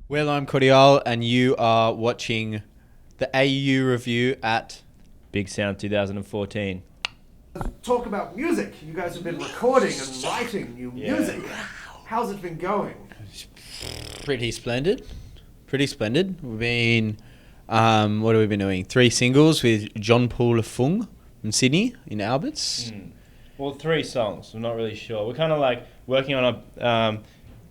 Well, I'm Cordiale, and you are watching the AU review at BIGSOUND 2014. Talk about music. You guys have been recording and writing new music. How's it been going? Pretty splendid. Pretty splendid. We've been, what have we been doing? 3 singles with John Paul Lafung from Sydney in Alberts. Well, 3 songs. I'm not really sure. We're kind of like working on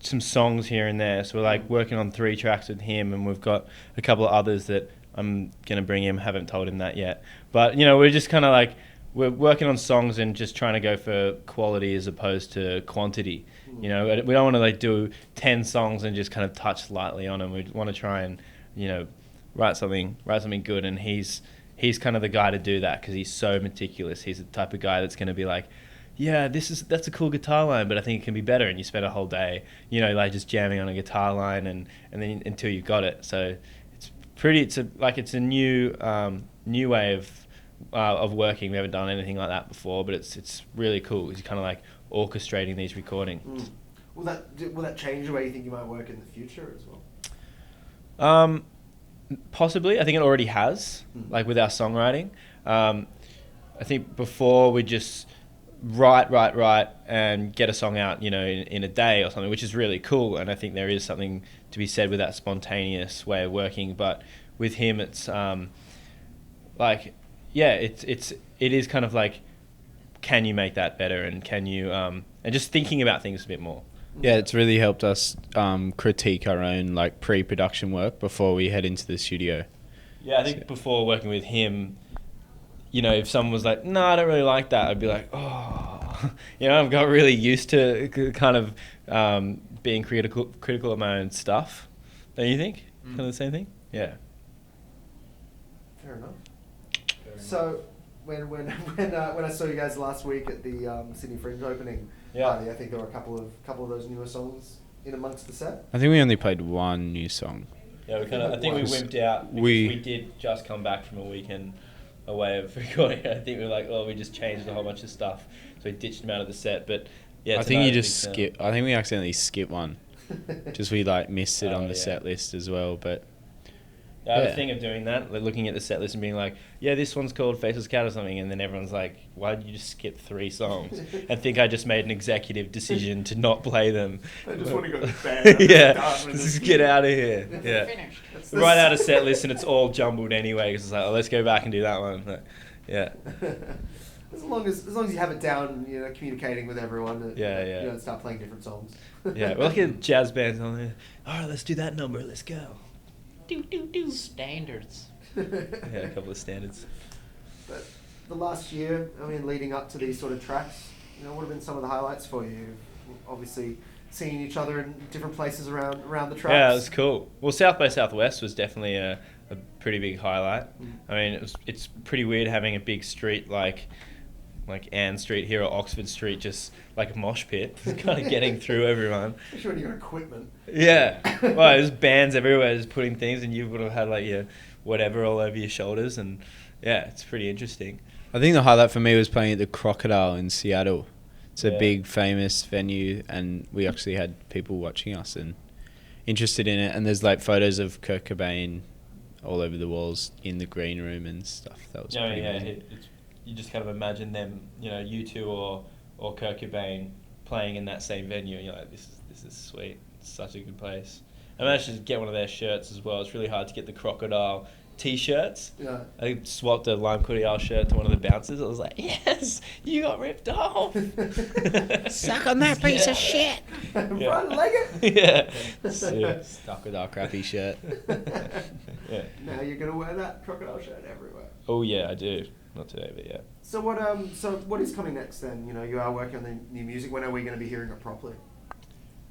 some songs here and there. So we're like working on 3 tracks with him, and we've got a couple of others that I'm going to bring him. Haven't told him that yet. But, you know, we're just kind of like, we're working on songs and just trying to go for quality as opposed to quantity. You know, we don't want to like do 10 songs and just kind of touch lightly on them. We want to try and, you know, write something good. And he's kind of the guy to do that because he's so meticulous. He's the type of guy that's going to be like, yeah, that's a cool guitar line, but I think it can be better. And you spend a whole day, you know, like just jamming on a guitar line and then until you got it. So it's a new way of working. We haven't done anything like that before, but it's really cool. It's kind of like orchestrating these recordings. Will that change the way you think you might work in the future as well? Possibly. I think it already has, like with our songwriting. I think before we just write and get a song out, you know, in a day or something, which is really cool. And I think there is something to be said with that spontaneous way of working. But with him, it's it is kind of like, can you make that better, and can you and just thinking about things a bit more. Yeah, it's really helped us critique our own like pre-production work before we head into the studio. Yeah, I think before working with him, you know, if someone was like, no, I don't really like that, I'd be like, oh, you know, I've got really used to kind of being critical of my own stuff. Don't you think? Kind of the same thing? Yeah. Fair enough. So, when I saw you guys last week at the Sydney Fringe opening party, I think there were a couple of those newer songs in amongst the set. I think we only played one new song. Yeah, I think we wimped out because we did just come back from a weekend away of recording. I think we were like, oh, we just changed a whole bunch of stuff, so we ditched them out of the set. But yeah, I think you just skip. I think we accidentally skipped one. Just we like missed it on the set list as well, but. I have a thing of doing that, like looking at the set list and being like, yeah, this one's called Faceless Cat or something, and then everyone's like, why did you just skip 3 songs? And think I just made an executive decision to not play them. I just want to go to bed. Yeah, just get out of here. Yeah, finished. Right out of set list and it's all jumbled anyway, because it's like, oh, let's go back and do that one. But, yeah. As long as you have it down, you know, communicating with everyone. You don't start playing different songs. Yeah, we're like a jazz band on there. All right, let's do that number. Let's go. Do standards. Yeah, a couple of standards. But the last year, I mean, leading up to these sort of tracks, you know, what have been some of the highlights for you? Obviously, seeing each other in different places around the tracks. Yeah, it was cool. Well, South by Southwest was definitely a pretty big highlight. I mean, it's pretty weird having a big street like Ann Street here or Oxford Street, just like a mosh pit, kind of getting through everyone. Especially when you got equipment. Yeah. Well, there's bands everywhere just putting things, and you would have had like your whatever all over your shoulders, and yeah, it's pretty interesting. I think the highlight for me was playing at the Crocodile in Seattle. It's a big, famous venue, and we actually had people watching us and interested in it. And there's like photos of Kurt Cobain all over the walls in the green room and stuff. That was pretty amazing. You just kind of imagine them, you know, U2 or Kurt Cobain playing in that same venue, and you're like, this is sweet. It's such a good place. I managed to get one of their shirts as well. It's really hard to get the Crocodile T-shirts. Yeah. I swapped a Lime Cordiale shirt to one of the bouncers. I was like, yes, you got ripped off. Suck on that piece of shit. Run leg it. Yeah. Stuck with our crappy shirt. Yeah. Now you're gonna wear that Crocodile shirt everywhere. Oh yeah, I do. Not today, but yeah. So what is coming next then? You know, you are working on the new music. When are we going to be hearing it properly?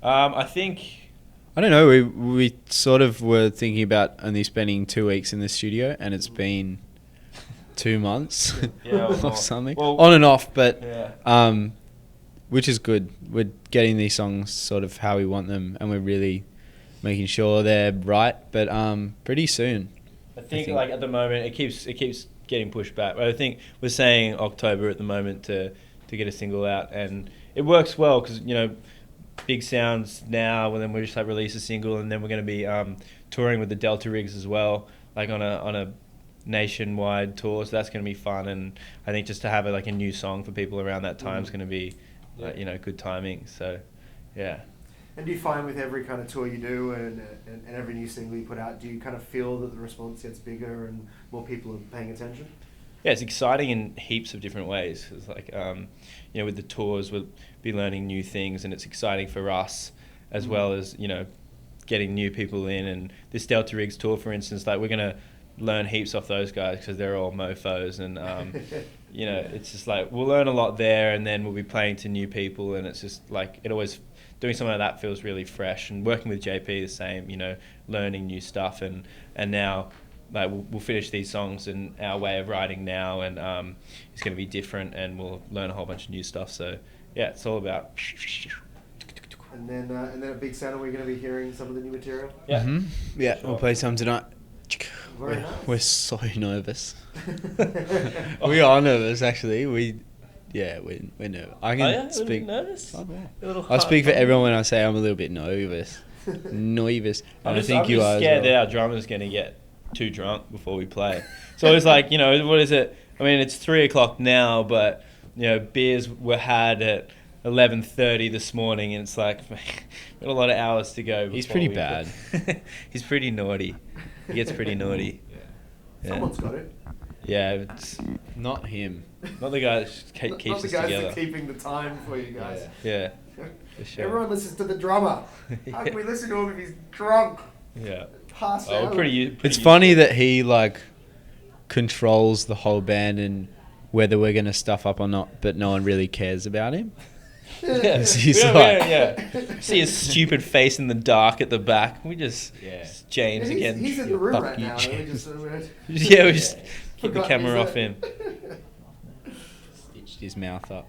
I think... I don't know. We sort of were thinking about only spending 2 weeks in the studio, and it's been 2 months or something. Well, on and off, but which is good. We're getting these songs sort of how we want them, and we're really making sure they're right. But pretty soon. I think like at the moment it keeps getting pushed back. I think we're saying October at the moment to get a single out, and it works well because, you know, Big Sounds now, and then we just like release a single, and then we're going to be touring with the Delta Rigs as well, like on a nationwide tour. So that's going to be fun, and I think just to have a new song for people around that time is going to be good timing. So yeah. And do you find with every kind of tour you do and every new single you put out, do you kind of feel that the response gets bigger and more people are paying attention? Yeah, it's exciting in heaps of different ways. It's like, with the tours, we'll be learning new things, and it's exciting for us as well as, getting new people in. And this Delta Rigs tour, for instance, like we're going to learn heaps off those guys because they're all mofos. And, it's just like we'll learn a lot there, and then we'll be playing to new people. And it's just like doing something like that feels really fresh. And working with JP the same, learning new stuff. And now like we'll finish these songs in our way of writing now, and it's going to be different, and we'll learn a whole bunch of new stuff. So yeah, it's all about. And then at Big Sound, are we going to be hearing some of the new material? Yeah, yeah, sure. We'll play some tonight. We're so nervous. We are nervous, actually. We're nervous. I can speak. Nervous? I speak for everyone when I say I'm a little bit nervous. Nervous. And I think you are. I'm scared that our drummer's going to get too drunk before we play. So it's like, what is it? I mean, it's 3:00 now, but beers were had at 11:30 this morning, and it's like we've got a lot of hours to go. He's pretty bad. He's pretty naughty. He gets pretty naughty. Yeah. Someone's got it. Yeah, it's not him. Not the guy that keeps us together. Not the guys that are keeping the time for you guys. Yeah. For sure. Everyone listens to the drummer. How can we listen to him if he's drunk? Yeah. Passed out. Pretty it's funny that he controls the whole band and whether we're gonna stuff up or not, but no one really cares about him. Yeah. He's See his stupid face in the dark at the back. We just James again. He's in the room right now. We just keep the camera off him. Stitched his mouth up.